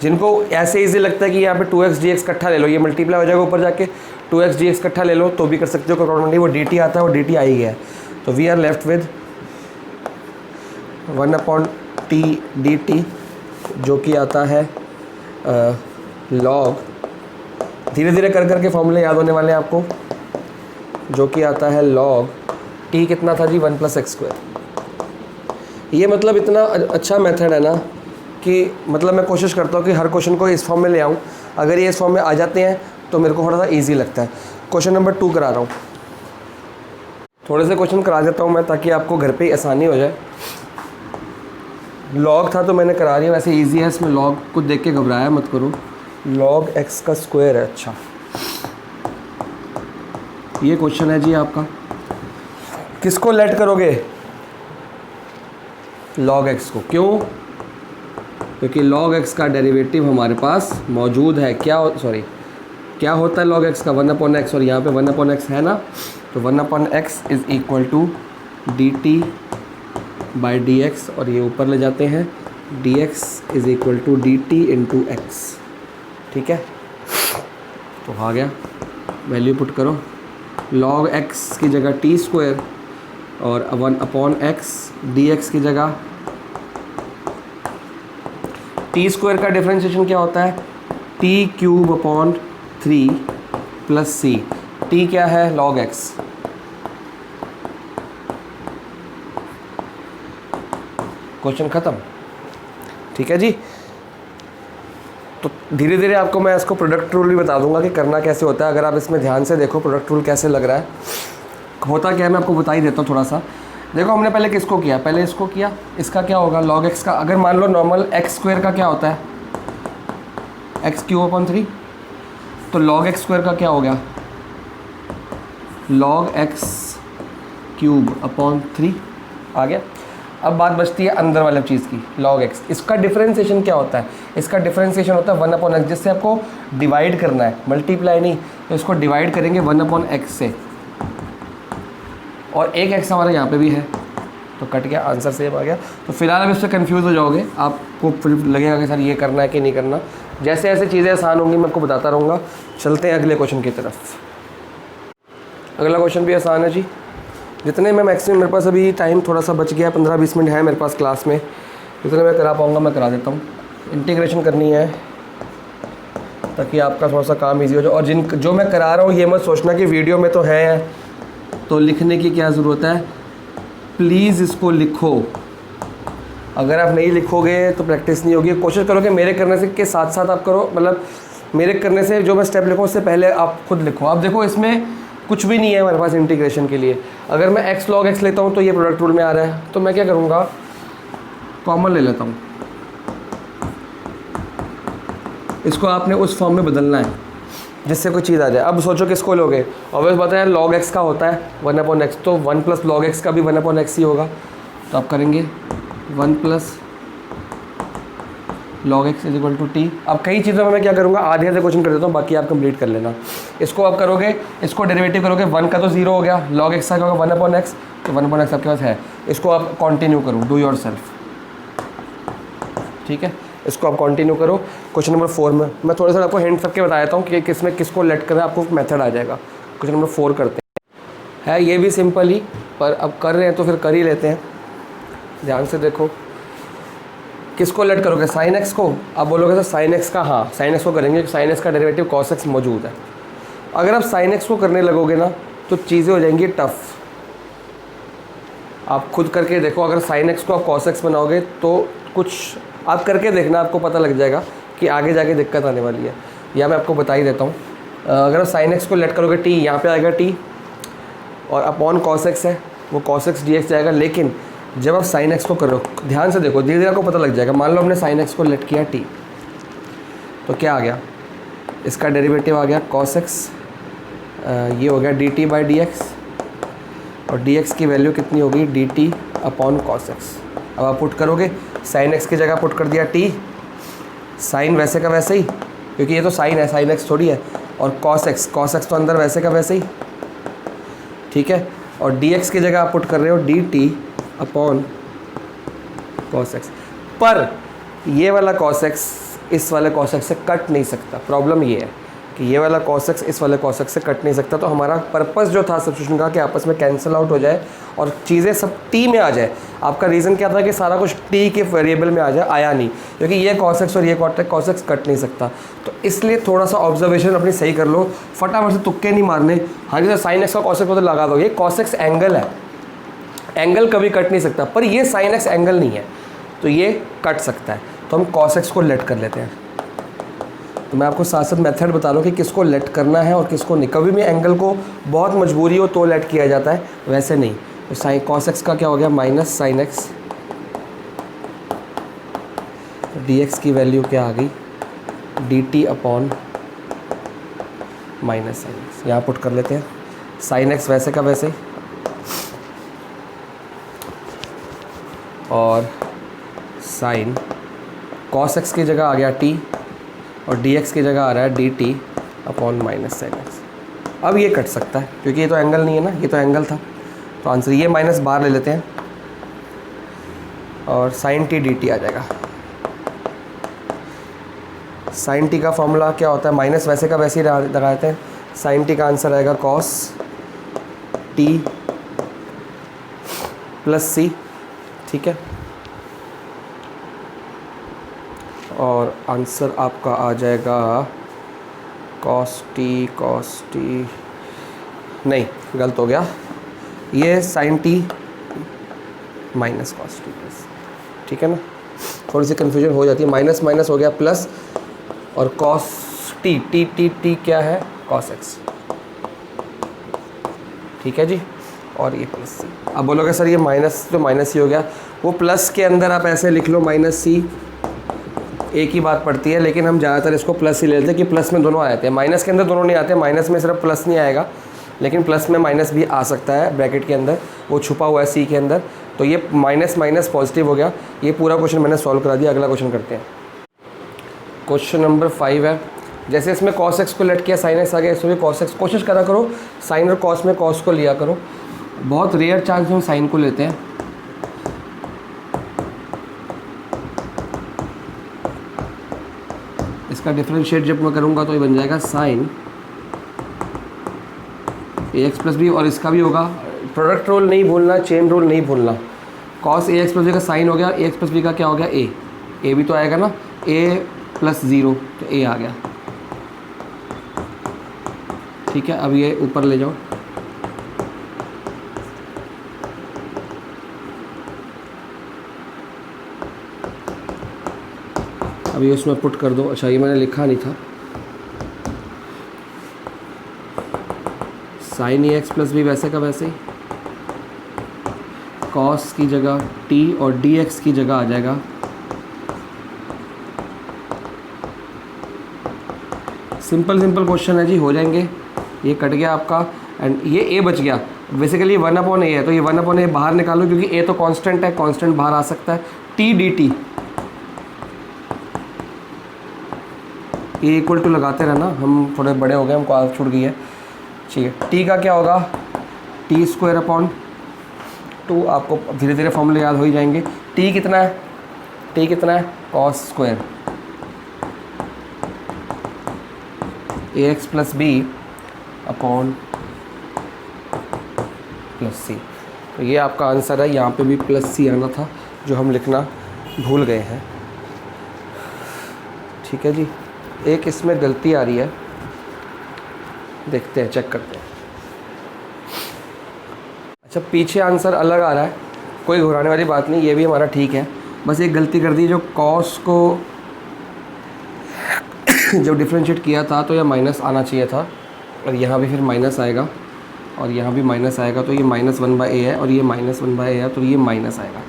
जिनको ऐसे इजी लगता है कि यहाँ पे 2x dx इकट्ठा ले लो, ये मल्टीप्लाई हो जाएगा ऊपर जाके, 2x dx इकट्ठा ले लो तो भी कर सकते हो, कोई प्रॉब्लम नहीं, वो dt आता है, वो dt आ ही गया है। तो we are left with 1/x² t d t, जो कि आता है लॉग, धीरे धीरे कर करके फॉर्मूले याद होने वाले हैं आपको, जो कि आता है लॉग टी कितना था जी 1 + x²। ये मतलब इतना अच्छा मेथड है ना कि मतलब मैं कोशिश करता हूँ कि हर क्वेश्चन को इस फॉर्म में ले आऊँ। अगर ये इस फॉर्म में आ जाते हैं तो मेरे को थोड़ा सा ईजी लगता है। क्वेश्चन नंबर 2 करा रहा हूँ, थोड़े से क्वेश्चन करा देता हूँ मैं ताकि आपको घर पे ही आसानी हो जाए। लॉग था तो मैंने करा दिया, वैसे इजी है, इसमें लॉग को देख के घबराया मत करो। लॉग x का स्क्वायर है। अच्छा, ये क्वेश्चन है जी आपका, किसको लेट करोगे? लॉग x को। क्यों? क्योंकि log x का डेरिवेटिव हमारे पास मौजूद है। क्या होता है log x का? 1/x, और यहाँ पे 1/x है ना, तो 1/x is equal to dt/dx, और ये ऊपर ले जाते हैं dx is equal to dt into x। ठीक है, तो आ गया, वैल्यू पुट करो। log x की जगह t² और 1/x dx की जगह t² का डिफरेंशिएशन क्या होता है? t³ + c। t क्या है? log x। क्वेश्चन ख़त्म। ठीक है जी, तो धीरे धीरे आपको मैं इसको प्रोडक्ट रूल भी बता दूंगा कि करना कैसे होता है। अगर आप इसमें ध्यान से देखो प्रोडक्ट रूल कैसे लग रहा है, होता क्या है मैं आपको बता ही देता हूँ थोड़ा सा। देखो, हमने पहले किसको किया? पहले इसको किया। इसका क्या होगा? log x का, अगर मान लो नॉर्मल x² का क्या होता है? x³/3। तो log x² का क्या हो गया? log x³/3 आ गया। अब बात बचती है अंदर वाले चीज़ की, log x। इसका डिफरेंशिएशन क्या होता है? इसका डिफरेंशिएशन होता है 1/x, जिससे आपको डिवाइड करना है, मल्टीप्लाई नहीं। तो इसको डिवाइड करेंगे 1/x से, और एक x हमारा यहाँ पे भी है, तो कट गया, आंसर सेम आ गया। तो फिलहाल अब इससे कंफ्यूज हो जाओगे, आपको फिर लगेगा कि सर ये करना है कि नहीं करना। जैसे जैसे चीज़ें आसान होंगी मैं आपको बताता रहूँगा। चलते हैं अगले क्वेश्चन की तरफ। अगला क्वेश्चन भी आसान है जी। जितने मैं मैक्सिमम, मेरे पास अभी टाइम थोड़ा सा बच गया, 15-20 मिनट है मेरे पास क्लास में, जितने मैं करा पाऊँगा मैं करा देता हूँ। इंटीग्रेशन करनी है ताकि आपका थोड़ा सा काम ईजी हो जाए। और जो मैं करा रहा हूँ ये मत सोचना कि वीडियो में तो है तो लिखने की क्या ज़रूरत है। प्लीज़ इसको लिखो, अगर आप नहीं लिखोगे तो प्रैक्टिस नहीं होगी। कोशिश करो कि मेरे करने से के साथ साथ आप करो, मतलब मेरे करने से जो मैं स्टेप लिखूँ उससे पहले आप खुद लिखो। अब देखो, इसमें कुछ भी नहीं है हमारे पास इंटीग्रेशन के लिए। अगर मैं x log x लेता हूँ तो ये प्रोडक्ट रूल में आ रहा है, तो मैं क्या करूँगा? कॉमन ले लेता हूँ। इसको आपने उस फॉर्म में बदलना है जिससे कोई चीज़ आ जाए। अब सोचो किसको लोगे? ऑब्वियस बात है, log x का होता है 1/x, तो 1 + log x का भी 1/x ही होगा। तो आप करेंगे 1 + log x is equal to t। अब कई चीज़ों में मैं क्या करूँगा, आधे से क्वेश्चन कर देता हूँ, बाकी आप कंप्लीट कर लेना। इसको आप करोगे, इसको डेरिवेटिव करोगे, 1 का तो 0 हो गया, log x का होगा 1/x, तो 1/x आपके पास है। इसको आप कंटिन्यू करो, डू योर सेल्फ। ठीक है, इसको आप कंटिन्यू करो। क्वेश्चन नंबर 4 में मैं थोड़ा सा आपको हिंट करके बता देता हूँ कि किसमें किसको लेट करना है, आपको मेथड आ जाएगा। क्वेश्चन नंबर 4 करते हैं। है ये भी सिंपल ही, पर अब कर रहे हैं तो फिर कर ही लेते हैं। ध्यान से देखो, किसको लेट करोगे? साइन एक्स को। आप बोलोगे सर साइन एक्स का, हाँ साइन एक्स को करेंगे, साइन एक्स का डेरिवेटिव कॉस एक्स मौजूद है। अगर आप साइन एक्स को करने लगोगे ना तो चीज़ें हो जाएंगी टफ। आप खुद करके देखो, अगर साइन एक्स को आप कॉस एक्स बनाओगे तो कुछ आप करके देखना, आपको पता लग जाएगा कि आगे जाके दिक्कत आने वाली है। या मैं आपको बता ही देता हूँ, अगर आप साइन एक्स को लेट करोगे टी, यहाँ पे आएगा टी, और अपॉन कॉस एक्स है, वो कॉस एक्स डी एक्स जाएगा। लेकिन जब आप साइन एक्स को करो, ध्यान से देखो, धीरे धीरे आपको पता लग जाएगा। मान लो हमने साइन एक्स को लेट किया टी, तो क्या आ गया? इसका डेरिवेटिव आ गया कॉस एक्स, ये हो गया dt/dx, और dx की वैल्यू कितनी होगी? dt upon cos x. अब आप पुट करोगे, साइन एक्स की जगह पुट कर दिया t, साइन वैसे का वैसे ही, क्योंकि ये तो साइन है, साइन एक्स थोड़ी है, और कॉस एक्स तो अंदर वैसे का वैसे ही। ठीक है, और dx की जगह आप पुट कर रहे हो dt अपॉन कॉस एक्स। पर ये वाला कॉस एक्स इस वाले कॉस एक्स से कट नहीं सकता। प्रॉब्लम ये है कि ये वाला cos x इस वाले cos x से कट नहीं सकता। तो हमारा पर्पस जो था सब्स्टिट्यूशन का कि आपस में कैंसिल आउट हो जाए और चीज़ें सब t में आ जाए। आपका रीज़न क्या था कि सारा कुछ t के वेरिएबल में आ जाए, आया नहीं, क्योंकि ये cos x और ये cos x कट नहीं सकता। तो इसलिए थोड़ा सा ऑब्जर्वेशन अपनी सही कर लो, फटाफट से तुक्के नहीं मारने। हाँ जी, साइन x का cos x को तो लगा दो, ये cos x एंगल है, एंगल कभी कट नहीं सकता, पर ये sin x एंगल नहीं है तो ये कट सकता है। तो हम cos x को लेट कर लेते हैं। तो मैं आपको साथ साथ मेथड बता रहा हूँ कि किसको लेट करना है और किसको नहीं। कभी भी एंगल को बहुत मजबूरी हो तो लेट किया जाता है, वैसे नहीं। तो साइन cos x का क्या हो गया, माइनस साइन x, dx की वैल्यू क्या आ गई, dt upon minus sine x। यहाँ पुट कर लेते हैं साइन x वैसे का वैसे, और साइन cos x की जगह आ गया t और dx की जगह आ रहा है dt upon minus sine x। अब ये कट सकता है क्योंकि ये तो एंगल नहीं है ना, ये तो एंगल था। तो आंसर ये माइनस बाहर ले लेते हैं और साइन t dt आ जाएगा। साइन t का फॉर्मूला क्या होता है, माइनस वैसे का वैसे ही लगाते हैं। साइन t का आंसर आएगा cos t प्लस c, ठीक है। और आंसर आपका आ जाएगा cos t नहीं, गलत हो गया, ये sin t minus cos t plus, ठीक है ना। थोड़ी सी कन्फ्यूजन हो जाती है, माइनस माइनस हो गया प्लस, और cos t t क्या है, cos x, ठीक है जी। और ये प्लस सी। अब बोलोगे सर ये माइनस तो माइनस ही हो गया, वो प्लस के अंदर आप ऐसे लिख लो माइनस सी, एक ही बात पड़ती है, लेकिन हम ज़्यादातर इसको प्लस ही ले लेते हैं कि प्लस में दोनों आ जाते हैं। माइनस के अंदर दोनों नहीं आते, माइनस में सिर्फ प्लस नहीं आएगा, लेकिन प्लस में माइनस भी आ सकता है, ब्रैकेट के अंदर वो छुपा हुआ है सी के अंदर। तो ये माइनस माइनस पॉजिटिव हो गया। ये पूरा क्वेश्चन मैंने सॉल्व करा दिया। अगला क्वेश्चन करते हैं। क्वेश्चन नंबर 5 है, जैसे इसमें cos x को लेट किया, sin x आ गया, इसमें भी cos x। कोशिश करा करो साइन और cos में cos को लिया करो, बहुत रेयर चांस में साइन को लेते हैं। इसका डिफरेंशिएट जब मैं करूँगा तो ये बन जाएगा साइन ax प्लस बी, और इसका भी होगा, प्रोडक्ट रूल नहीं भूलना, चेन रूल नहीं भूलना। cos ax प्लस बी का साइन हो गया, ax प्लस बी का क्या हो गया, a भी तो आएगा ना, a प्लस 0 तो a आ गया, ठीक है। अब ये ऊपर ले जाओ, अब ये उसमें पुट कर दो। अच्छा ये मैंने लिखा नहीं था, साइन ए एक्स प्लस बी वैसे का वैसे ही, कॉस की जगह t और dx की जगह आ जाएगा सिंपल क्वेश्चन है जी, हो जाएंगे। ये कट गया आपका एंड ये a बच गया। बेसिकली 1/a है, तो ये 1/a बाहर निकालो क्योंकि a तो कांस्टेंट है, कांस्टेंट बाहर आ सकता है। t dt ये इक्वल टू लगाते रहना, हम थोड़े बड़े हो गए, हमको आदत छूट गई है, ठीक है। t का क्या होगा, t स्क्वायर अपॉन 2, आपको धीरे धीरे फॉर्मूले याद हो ही जाएंगे। t कितना है, t कितना है, cos square ax plus B upon plus C. तो ये आपका आंसर है। यहाँ पे भी प्लस सी आना था जो हम लिखना भूल गए हैं, ठीक है जी। एक इसमें गलती आ रही है, देखते हैं, चेक करते हैं। अच्छा पीछे आंसर अलग आ रहा है, कोई घबराने वाली बात नहीं, ये भी हमारा ठीक है। बस एक गलती कर दी, जो कॉस को जब डिफ्रेंशिएट किया था तो यह माइनस आना चाहिए था, और यहाँ भी फिर माइनस आएगा और यहाँ भी माइनस आएगा, तो ये -1/a है और ये -1/a है, तो ये माइनस आएगा।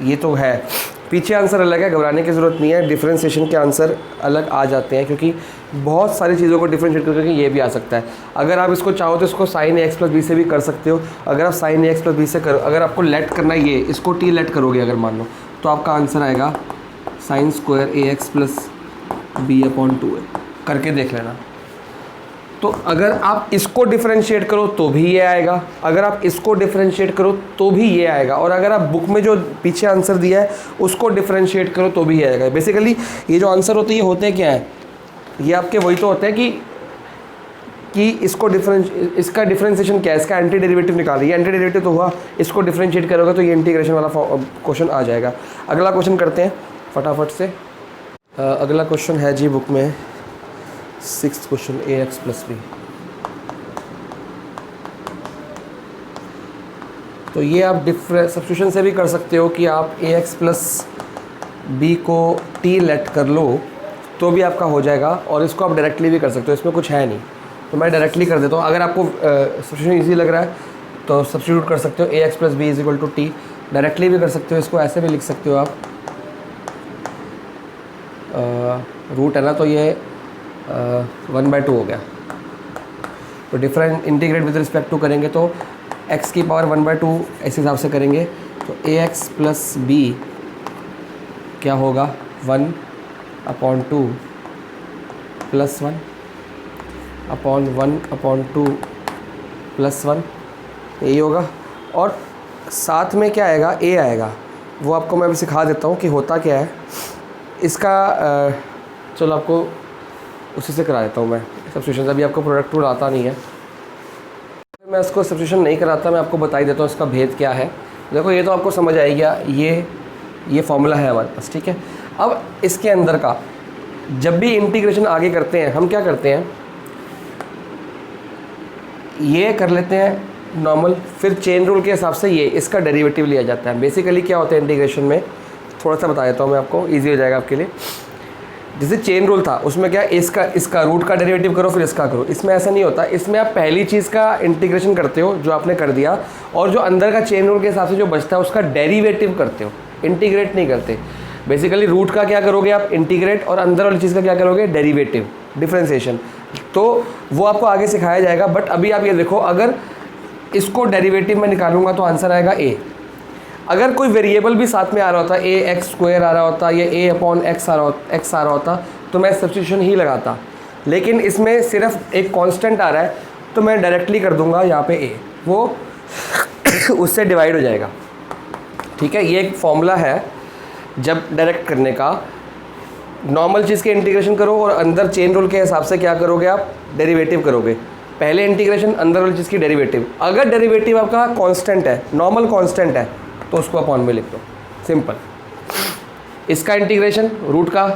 ये तो है, पीछे आंसर अलग है, घबराने की ज़रूरत नहीं है। डिफ्रेंशिएशन के आंसर अलग आ जाते हैं क्योंकि बहुत सारी चीज़ों को डिफ्रेंशिएट करके ये भी आ सकता है। अगर आप इसको चाहो तो इसको sin ax प्लस बी से भी कर सकते हो। अगर आप sin ax प्लस बी से करो, अगर आपको लेट करना है, ये इसको t लेट करोगे अगर मान लो, तो आपका आंसर आएगा sin square ax plus B upon 2 करके देख लेना। तो अगर आप इसको डिफरेंशिएट करो तो भी ये आएगा, अगर आप इसको डिफरेंशिएट करो तो भी ये आएगा, और अगर आप बुक में जो पीछे आंसर दिया है उसको डिफरेंशिएट करो तो भी ये आएगा। बेसिकली ये जो आंसर होते हैं ये होते हैं क्या है, ये आपके वही तो होते हैं कि कि इसका डिफरेंशिएशन क्या है, इसका एंटी डेरिवेटिव निकाल रही है। एंटी डेरिवेटिव तो हुआ, इसको डिफरेंशिएट करोगे तो ये इंटीग्रेशन वाला क्वेश्चन आ जाएगा। अगला क्वेश्चन करते हैं फटाफट से। अगला क्वेश्चन है जी बुक में 6th क्वेश्चन ax + b। तो ये आप सब्स्टिट्यूशन से भी कर सकते हो कि आप ax + b को t लेट कर लो तो भी आपका हो जाएगा, और इसको आप डायरेक्टली भी कर सकते हो, इसमें कुछ है नहीं। तो मैं डायरेक्टली कर देता हूँ। अगर आपको सब्स्टिट्यूशन ईजी लग रहा है तो सब्स्टिट्यूट कर सकते हो ax + b = t। डायरेक्टली भी कर सकते हो, इसको ऐसे भी लिख सकते हो आप। रूट है ना, तो ये 1/2 हो गया। तो different integrate with respect to करेंगे तो x की पावर 1/2 इस हिसाब से करेंगे तो ax + b क्या होगा 1/2 + 1/2 + 1 यही होगा। और साथ में क्या आएगा, a आएगा। वो आपको मैं अभी सिखा देता हूँ कि होता क्या है इसका। चलो आपको उसी से करा देता हूँ मैं सब्स्टिट्यूशन। अभी आपको प्रोडक्ट रूल आता नहीं है, मैं इसको सब्स्टिट्यूशन नहीं कराता, मैं आपको बता ही देता हूँ इसका भेद क्या है। देखो ये तो आपको समझ आएगा, ये फॉर्मूला है हमारे पास, ठीक है। अब इसके अंदर का जब भी इंटीग्रेशन आगे करते हैं हम क्या करते हैं, ये कर लेते हैं नॉर्मल, फिर चेन रूल के हिसाब से ये इसका डेरिवेटिव लिया जाता है। बेसिकली क्या होता है इंटीग्रेशन में, थोड़ा सा बता देता हूँ मैं आपको, ईजी हो जाएगा आपके लिए। जैसे चेन रूल था उसमें क्या इसका रूट का डेरिवेटिव करो फिर इसका करो। इसमें ऐसा नहीं होता, इसमें आप पहली चीज़ का इंटीग्रेशन करते हो जो आपने कर दिया, और जो अंदर का चेन रूल के हिसाब से जो बचता है उसका डेरिवेटिव करते हो, इंटीग्रेट नहीं करते। बेसिकली रूट का क्या करोगे आप इंटीग्रेट, और अंदर वाली चीज़ का क्या करोगे डेरिवेटिव, डिफ्रेंसिएशन। तो वो आपको आगे सिखाया जाएगा। बट अभी आप ये देखो, अगर इसको डेरिवेटिव में निकालूंगा तो आंसर आएगा a। अगर कोई वेरिएबल भी साथ में आ रहा होता, ax² आ रहा होता या a/x आ रहा होता तो मैं सब्स्टिट्यूशन ही लगाता, लेकिन इसमें सिर्फ एक कांस्टेंट आ रहा है तो मैं डायरेक्टली कर दूंगा यहाँ पे a, वो उससे डिवाइड हो जाएगा, ठीक है। ये एक फॉर्मूला है जब डायरेक्ट करने का। नॉर्मल चीज़ के इंटीग्रेशन करो और अंदर चेन रूल के हिसाब से क्या करोगे आप डेरिवेटिव करोगे। पहले इंटीग्रेशन अंदर वाली चीज़ की डेरिवेटिव। अगर डेरिवेटिव आपका कांस्टेंट है, नॉर्मल कांस्टेंट है, तो उसको अपॉन में लिख दो, सिंपल। इसका इंटीग्रेशन रूट का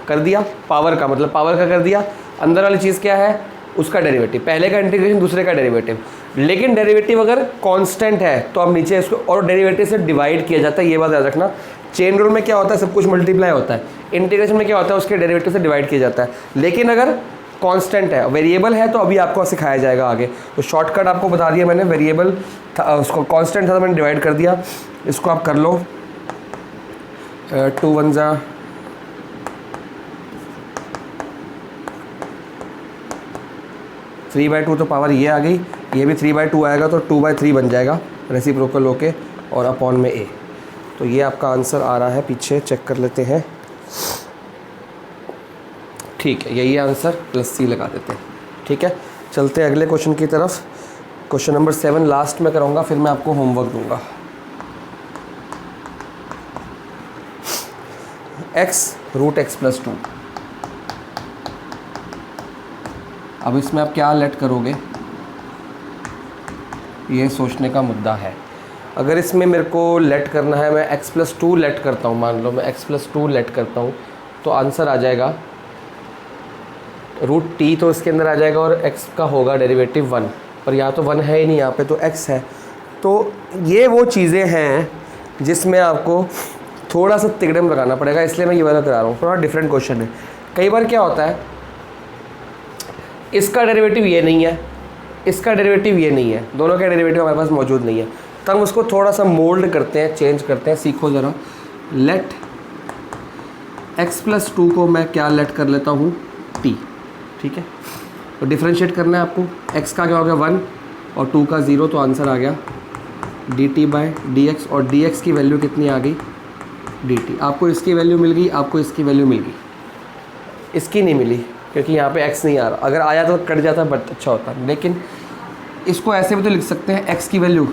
कर दिया, पावर का मतलब पावर का कर दिया, अंदर वाली चीज़ क्या है उसका डेरिवेटिव। पहले का इंटीग्रेशन दूसरे का डेरिवेटिव। लेकिन डेरिवेटिव अगर कांस्टेंट है तो अब नीचे इसको और डेरिवेटिव से डिवाइड किया जाता है, ये बात याद रखना। चेन रूल में क्या होता है सब कुछ मल्टीप्लाई होता है, इंटीग्रेशन में क्या होता है उसके डेरिवेटिव से डिवाइड किया जाता है। लेकिन अगर कांस्टेंट है, वेरिएबल है, तो अभी आपको सिखाया जाएगा आगे। तो शॉर्टकट आपको बता दिया मैंने, वेरिएबल था उसको कांस्टेंट था तो मैंने डिवाइड कर दिया। इसको आप कर लो 2 1 जा 3/2 तो पावर ये आ गई, ये भी 3/2 आएगा तो 2/3 बन जाएगा रेसिप्रोकल होके, और अपॉन में a। तो ये आपका आंसर आ रहा है, पीछे चेक कर लेते हैं, ठीक है यही आंसर +c लगा देते हैं, ठीक है। चलते हैं अगले क्वेश्चन की तरफ। क्वेश्चन नंबर 7 लास्ट में कराऊंगा, फिर मैं आपको होमवर्क दूंगा। x√x + 2। अब इसमें आप क्या लेट करोगे ये सोचने का मुद्दा है। अगर इसमें मेरे को लेट करना है, मैं x + 2 लेट करता हूँ, मान लो मैं x + 2 लेट करता हूँ, तो आंसर आ जाएगा √t, तो इसके अंदर आ जाएगा, और x का होगा डेरिवेटिव 1, पर यहाँ तो 1 है ही नहीं, यहाँ पे तो x है। तो ये वो चीज़ें हैं जिसमें आपको थोड़ा सा तिकड़म लगाना पड़ेगा, इसलिए मैं ये वाला करा रहा हूँ। थोड़ा डिफरेंट क्वेश्चन है। कई बार क्या होता है इसका डेरिवेटिव ये नहीं है, इसका डेरिवेटिव ये नहीं है, दोनों का डेरिवेटिव हमारे पास मौजूद नहीं है, तो हम उसको थोड़ा सा मोल्ड करते हैं, चेंज करते हैं। सीखो ज़रा। लेट x + 2 को मैं क्या लेट कर लेता हूँ t, ठीक है। तो डिफ्रेंशिएट करना है आपको। x का क्या हो गया 1 और 2 का 0, तो आंसर आ गया dt/dx, और dx की वैल्यू कितनी आ गई dt। आपको इसकी वैल्यू मिल गई, आपको इसकी वैल्यू मिल गई, इसकी नहीं मिली क्योंकि यहाँ पे x नहीं आ रहा। अगर आया तो कट जाता बट अच्छा होता, लेकिन इसको ऐसे भी तो लिख सकते हैं x की वैल्यू,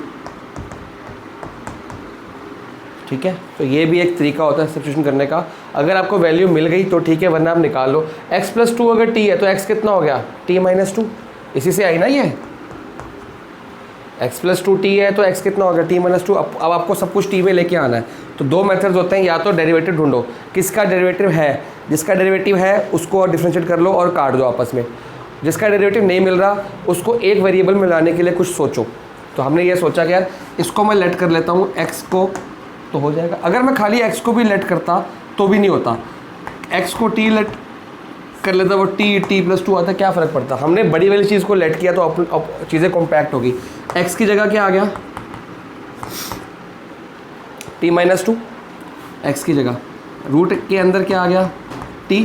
ठीक है। तो ये भी एक तरीका होता है सब्स्टिट्यूशन करने का। अगर आपको वैल्यू मिल गई तो ठीक है, वरना आप निकाल लो। x + 2 अगर t है तो x कितना हो गया t - 2, इसी से आई ना ये, x प्लस 2t है तो x कितना हो गया t माइनस 2। अब आपको सब कुछ t में लेके आना है। तो दो मेथड्स होते हैं, या तो डेरिवेटिव ढूंढो, किसका डेरिवेटिव है, जिसका डेरिवेटिव है उसको डिफरेंशिएट कर लो और काट दो आपस में। जिसका डेरिवेटिव नहीं मिल रहा उसको एक वेरिएबल में लाने के लिए कुछ सोचो। तो हमने ये सोचा कि यार इसको मैं लेट कर लेता हूँ x को, तो हो जाएगा। अगर मैं खाली x को भी लेट करता तो भी नहीं होता, x को t लेट कर लेता वो t प्लस 2 आता, क्या फ़र्क पड़ता। हमने बड़ी वाली चीज़ को लेट किया तो अब चीज़ें कॉम्पैक्ट होगी। x की जगह क्या आ गया, t माइनस 2, एक्स की जगह रूट के अंदर क्या आ गया t,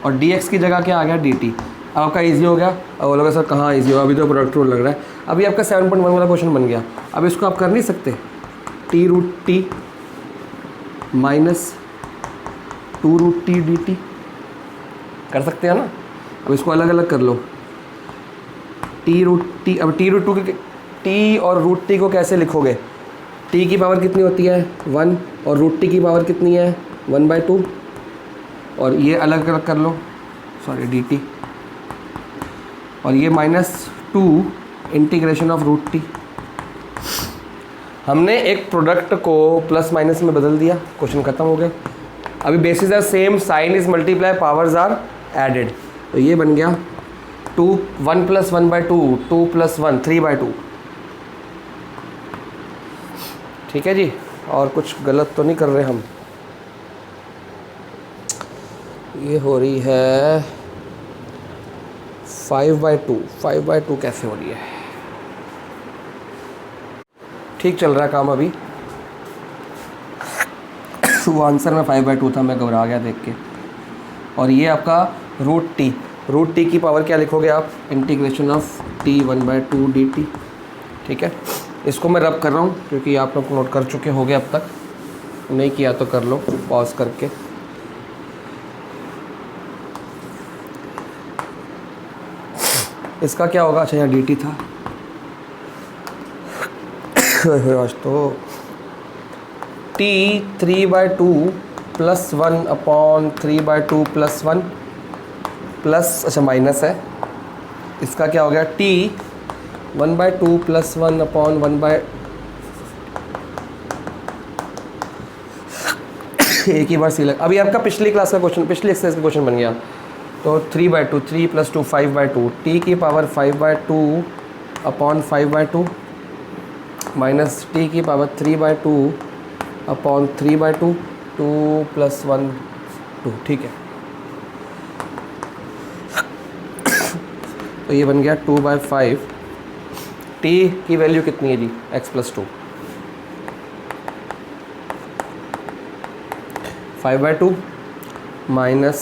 और dx की जगह क्या आ गया dt। अब आपका ईजी हो गया। अब बोलोगे सर कहाँ ईजी होगा, अभी तो प्रोडक्ट रूल लग रहा है। अभी आपका 7.1 वाला क्वेश्चन बन गया। अब इसको आप कर नहीं सकते, t root t minus 2 root t dt कर सकते हैं ना। अब इसको अलग अलग कर लो, t रूट t। अब t रूट 2 के t और रूट t को कैसे लिखोगे, t की पावर कितनी होती है 1 और रूट t की पावर कितनी है 1/2, और ये अलग अलग कर लो, सॉरी dt, और ये -2 इंटीग्रेशन ऑफ रूट t। हमने एक प्रोडक्ट को प्लस माइनस में बदल दिया, क्वेश्चन खत्म हो गया। अभी basis are same, sign is multiply, powers are added. तो ये बन गया 1 + 1/2, 2 + 1 3/2। ठीक है जी, और कुछ गलत तो नहीं कर रहे हम। ये हो रही है 5/2। 5/2 कैसे हो रही है, ठीक चल रहा है काम अभी। वो आंसर में 5/2 था, मैं घबरा गया देख के। और ये आपका रूट टी की पावर क्या लिखोगे आप, इंटीग्रेशन ऑफ t 1/2 dt। ठीक है, इसको मैं रब कर रहा हूँ क्योंकि आप लोग नोट कर चुके होंगे अब तक, नहीं किया तो कर लो पॉज करके। इसका क्या होगा, अच्छा यहाँ dt था आज तो t 3/2 + 1/3/2 + 1 प्लस, अच्छा माइनस है, इसका क्या हो गया t 1/2 + 1/1 एक ही बार सी लग। अभी आपका पिछली क्लास का क्वेश्चन, पिछली एक्सरसाइज का क्वेश्चन बन गया। तो 3/2, 3 + 2 5/2, t की पावर 5/2 अपॉन 5/2 माइनस t की पावर 3/2 अपॉन 3/2, 2 + 1 2। ठीक है, तो ये बन गया 2/5। t की वैल्यू कितनी है जी, x + 2, 5/2 माइनस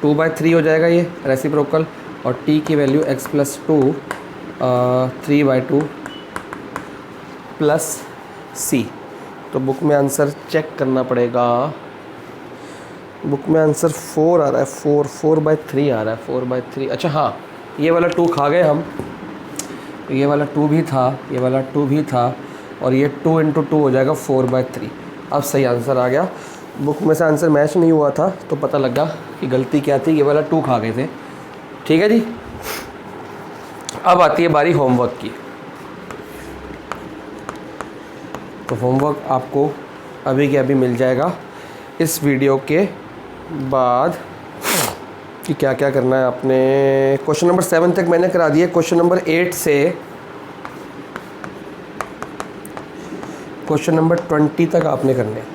2/3 हो जाएगा ये रेसिप्रोकल, और t की वैल्यू x + 2 3/2 प्लस c। तो बुक में आंसर चेक करना पड़ेगा, बुक में आंसर 4 आ रहा है, 4/3 आ रहा है, 4/3। अच्छा हाँ, ये वाला 2 खा गए हम, ये वाला 2 भी था, ये वाला 2 भी था, और ये 2 × 2 हो जाएगा 4/3। अब सही आंसर आ गया। बुक में से आंसर मैच नहीं हुआ था तो पता लगा कि गलती क्या थी, ये वाला 2 खा गए थे। ठीक है जी, अब आती है बारी होमवर्क की। तो होमवर्क आपको अभी के अभी मिल जाएगा इस वीडियो के बाद कि क्या क्या करना है आपने। क्वेश्चन नंबर 7 तक मैंने करा दिया, क्वेश्चन नंबर 8 से क्वेश्चन नंबर 20 तक आपने करने हैं।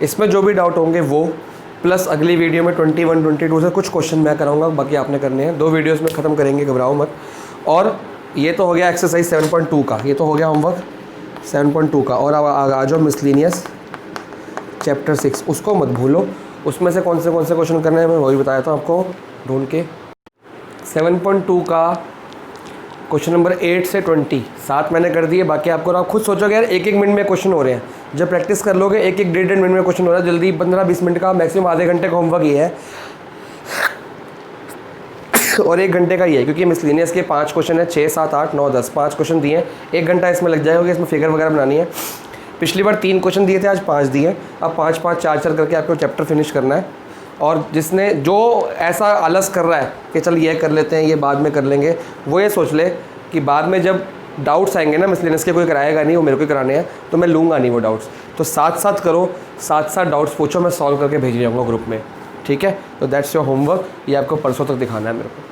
इसमें जो भी डाउट होंगे वो, प्लस अगली वीडियो में 21, 22 से कुछ क्वेश्चन मैं कराऊंगा, बाकी आपने करने हैं। 2 वीडियोस में ख़त्म करेंगे, घबराओ मत। और ये तो हो गया एक्सरसाइज 7.2 का, ये तो हो गया होमवर्क 7.2 का। और अब आ जाओ मिसलिनियस चैप्टर 6, उसको मत भूलो। उसमें से कौन से क्वेश्चन करने हैं मैं वही बताया था आपको ढूंढ के। 7.2 का क्वेश्चन नंबर 8 से 20 7 मैंने कर दिए, बाकी आपको आप खुद सोचोगे यार 1-1 मिनट में क्वेश्चन हो रहे हैं। जब प्रैक्टिस कर लोगे 1-1 1.5 मिनट में क्वेश्चन हो रहा है, जल्दी 15-20 मिनट का, मैक्सिमम आधे घंटे का होमवर्क ये है और 1 घंटे का ही है, क्योंकि मिसलिनियस के 5 क्वेश्चन है, 6, 7, 8, 9, 10 5 क्वेश्चन दिए हैं। 1 घंटा इसमें लग जाएगा, इसमें फिगर वगैरह बनानी है। पिछली बार 3 क्वेश्चन दिए थे, आज 5 दिए। अब 5-5 4-4 करके आपको चैप्टर फिनिश करना है। और जिसने जो ऐसा आलस कर रहा है कि चल ये कर लेते हैं, ये बाद में कर लेंगे, वो ये सोच ले कि बाद में जब डाउट्स आएंगे ना, मिसलेनियस के कोई कराएगा नहीं, वो मेरे को ही कराने हैं, तो मैं लूँगा नहीं वो डाउट्स। तो साथ साथ करो, साथ साथ डाउट्स पूछो, मैं सॉल्व करके भेज जाऊँगा ग्रुप में, ठीक है। तो दैट्स योर होमवर्क, ये आपको परसों तक दिखाना है मेरे को।